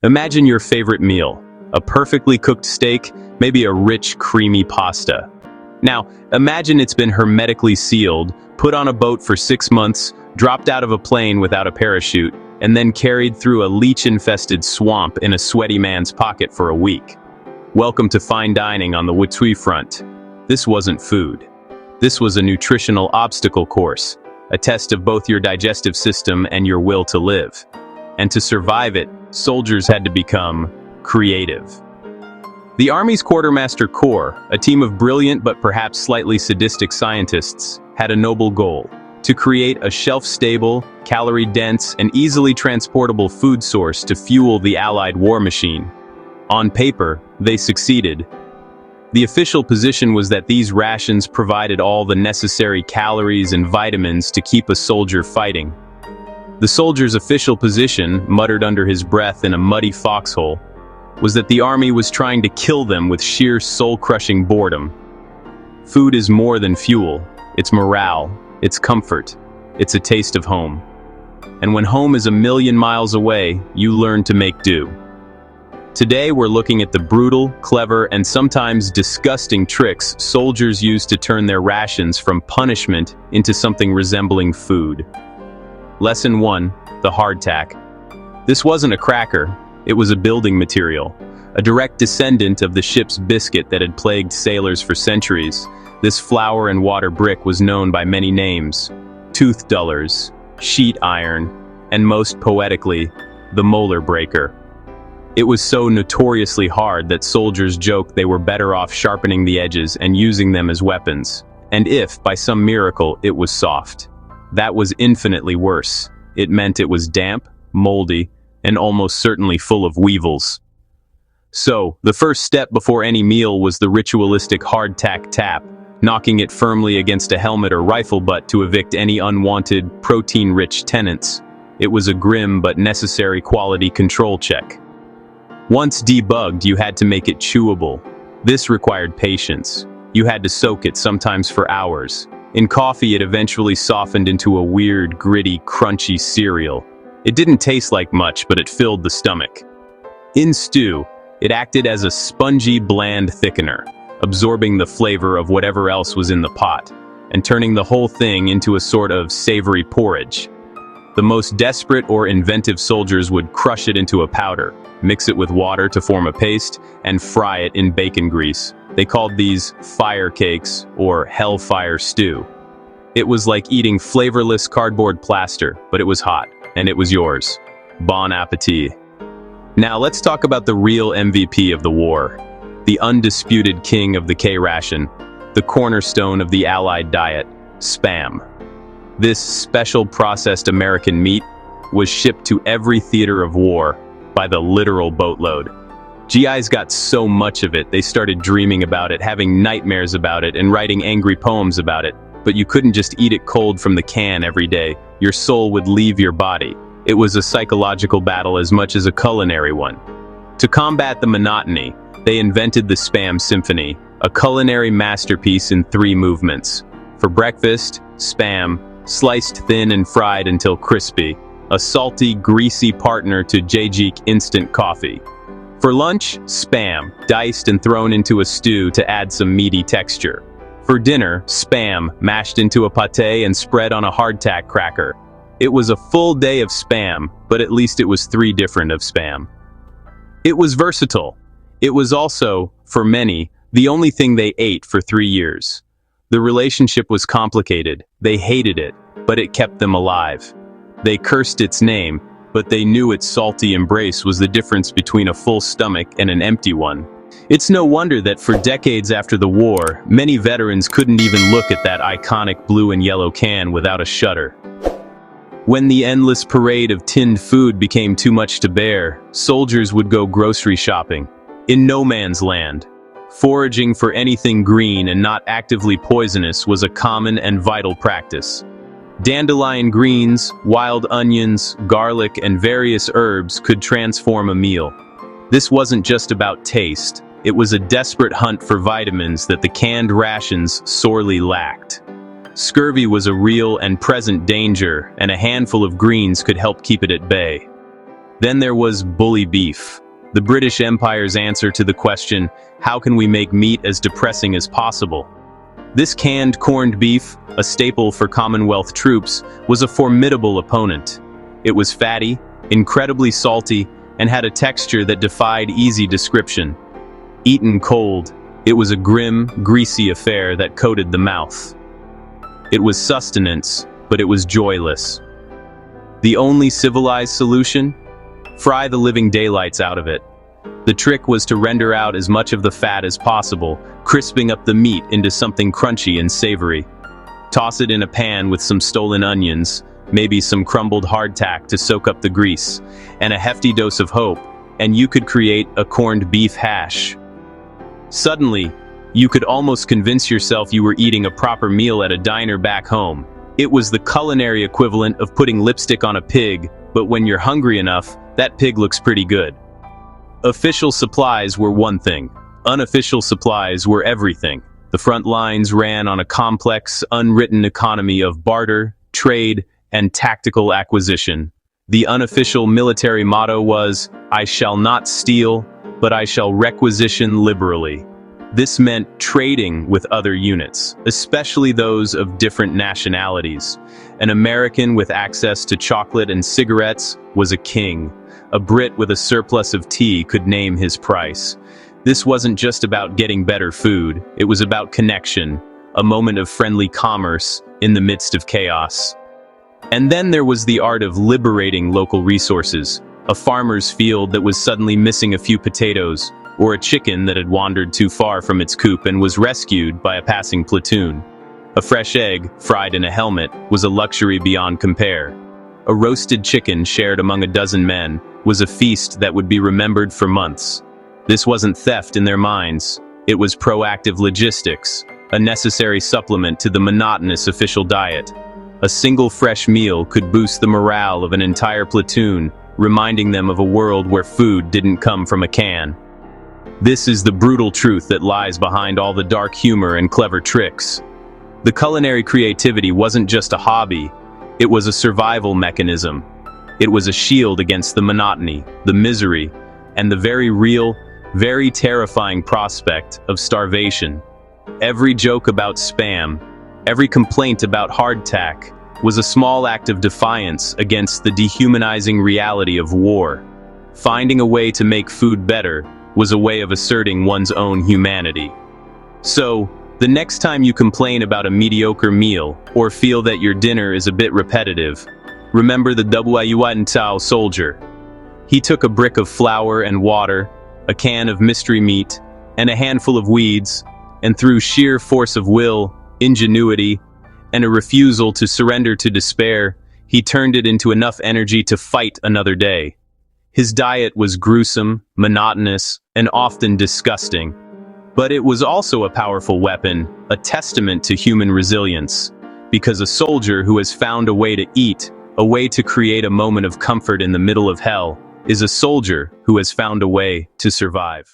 Imagine your favorite meal, a perfectly cooked steak, maybe a rich, creamy pasta. Now, imagine it's been hermetically sealed, put on a boat for 6 months, dropped out of a plane without a parachute, and then carried through a leech-infested swamp in a sweaty man's pocket for a week. Welcome to fine dining on the WWII front. This wasn't food. This was a nutritional obstacle course, a test of both your digestive system and your will to live. And to survive it, soldiers had to become creative. The Army's Quartermaster Corps, a team of brilliant but perhaps slightly sadistic scientists, had a noble goal: to create a shelf-stable, calorie-dense, and easily transportable food source to fuel the Allied war machine. On paper, they succeeded. The official position was that these rations provided all the necessary calories and vitamins to keep a soldier fighting. The soldier's official position, muttered under his breath in a muddy foxhole, was that the Army was trying to kill them with sheer soul-crushing boredom. Food is more than fuel. It's morale, it's comfort, it's a taste of home. And when home is a million miles away, you learn to make do. Today we're looking at the brutal, clever, and sometimes disgusting tricks soldiers use to turn their rations from punishment into something resembling food. Lesson 1. The hardtack. This wasn't a cracker, it was a building material, a direct descendant of the ship's biscuit that had plagued sailors for centuries. This flour and water brick was known by many names: tooth dullers, sheet iron, and most poetically, the molar breaker. It was so notoriously hard that soldiers joked they were better off sharpening the edges and using them as weapons. And if, by some miracle, it was soft, that was infinitely worse. It meant it was damp, moldy, and almost certainly full of weevils. So, the first step before any meal was the ritualistic hardtack tap, knocking it firmly against a helmet or rifle butt to evict any unwanted, protein-rich tenants. It was a grim but necessary quality control check. Once debugged, you had to make it chewable. This required patience. You had to soak it, sometimes for hours. In coffee, it eventually softened into a weird, gritty, crunchy cereal. It didn't taste like much, but it filled the stomach. In stew, it acted as a spongy, bland thickener, absorbing the flavor of whatever else was in the pot, and turning the whole thing into a sort of savory porridge. The most desperate or inventive soldiers would crush it into a powder, mix it with water to form a paste, and fry it in bacon grease. They called these fire cakes or hellfire stew. It was like eating flavorless cardboard plaster, but it was hot, and it was yours. Bon appetit. Now let's talk about the real MVP of the war, the undisputed king of the K-ration, the cornerstone of the Allied diet, Spam. This special processed American meat was shipped to every theater of war by the literal boatload. GIs got so much of it, they started dreaming about it, having nightmares about it, and writing angry poems about it. But you couldn't just eat it cold from the can every day. Your soul would leave your body. It was a psychological battle as much as a culinary one. To combat the monotony, they invented the Spam Symphony, a culinary masterpiece in 3 movements. For breakfast, Spam, sliced thin and fried until crispy, a salty, greasy partner to Jajik instant coffee. For lunch, Spam, diced and thrown into a stew to add some meaty texture. For dinner, Spam, mashed into a pâté and spread on a hardtack cracker. It was a full day of Spam, but at least it was 3 different of Spam. It was versatile. It was also, for many, the only thing they ate for 3 years. The relationship was complicated. They hated it, but it kept them alive. They cursed its name, but they knew its salty embrace was the difference between a full stomach and an empty one. It's no wonder that for decades after the war, many veterans couldn't even look at that iconic blue and yellow can without a shudder. When the endless parade of tinned food became too much to bear, soldiers would go grocery shopping. In no man's land, foraging for anything green and not actively poisonous was a common and vital practice. Dandelion greens, wild onions, garlic, and various herbs could transform a meal. This wasn't just about taste, it was a desperate hunt for vitamins that the canned rations sorely lacked. Scurvy was a real and present danger, and a handful of greens could help keep it at bay. Then there was bully beef, the British Empire's answer to the question, how can we make meat as depressing as possible? This canned corned beef, a staple for Commonwealth troops, was a formidable opponent. It was fatty, incredibly salty, and had a texture that defied easy description. Eaten cold, it was a grim, greasy affair that coated the mouth. It was sustenance, but it was joyless. The only civilized solution? Fry the living daylights out of it. The trick was to render out as much of the fat as possible, crisping up the meat into something crunchy and savory. Toss it in a pan with some stolen onions, maybe some crumbled hardtack to soak up the grease, and a hefty dose of hope, and you could create a corned beef hash. Suddenly, you could almost convince yourself you were eating a proper meal at a diner back home. It was the culinary equivalent of putting lipstick on a pig, but when you're hungry enough, that pig looks pretty good. Official supplies were one thing. Unofficial supplies were everything. The front lines ran on a complex, unwritten economy of barter, trade, and tactical acquisition. The unofficial military motto was, "I shall not steal, but I shall requisition liberally." This meant trading with other units, especially those of different nationalities. An American with access to chocolate and cigarettes was a king. A Brit with a surplus of tea could name his price. This wasn't just about getting better food, it was about connection, a moment of friendly commerce in the midst of chaos. And then there was the art of liberating local resources, a farmer's field that was suddenly missing a few potatoes, or a chicken that had wandered too far from its coop and was rescued by a passing platoon. A fresh egg, fried in a helmet, was a luxury beyond compare. A roasted chicken shared among a dozen men was a feast that would be remembered for months. This wasn't theft in their minds, it was proactive logistics, a necessary supplement to the monotonous official diet. A single fresh meal could boost the morale of an entire platoon, reminding them of a world where food didn't come from a can. This is the brutal truth that lies behind all the dark humor and clever tricks. The culinary creativity wasn't just a hobby, it was a survival mechanism. It was a shield against the monotony, the misery, and the very real, very terrifying prospect of starvation. Every joke about spam, every complaint about hardtack, was a small act of defiance against the dehumanizing reality of war. Finding a way to make food better was a way of asserting one's own humanity. So, the next time you complain about a mediocre meal, or feel that your dinner is a bit repetitive, remember the WWII soldier. He took a brick of flour and water, a can of mystery meat, and a handful of weeds, and through sheer force of will, ingenuity, and a refusal to surrender to despair, he turned it into enough energy to fight another day. His diet was gruesome, monotonous, and often disgusting. But it was also a powerful weapon, a testament to human resilience. Because a soldier who has found a way to eat, a way to create a moment of comfort in the middle of hell, is a soldier who has found a way to survive.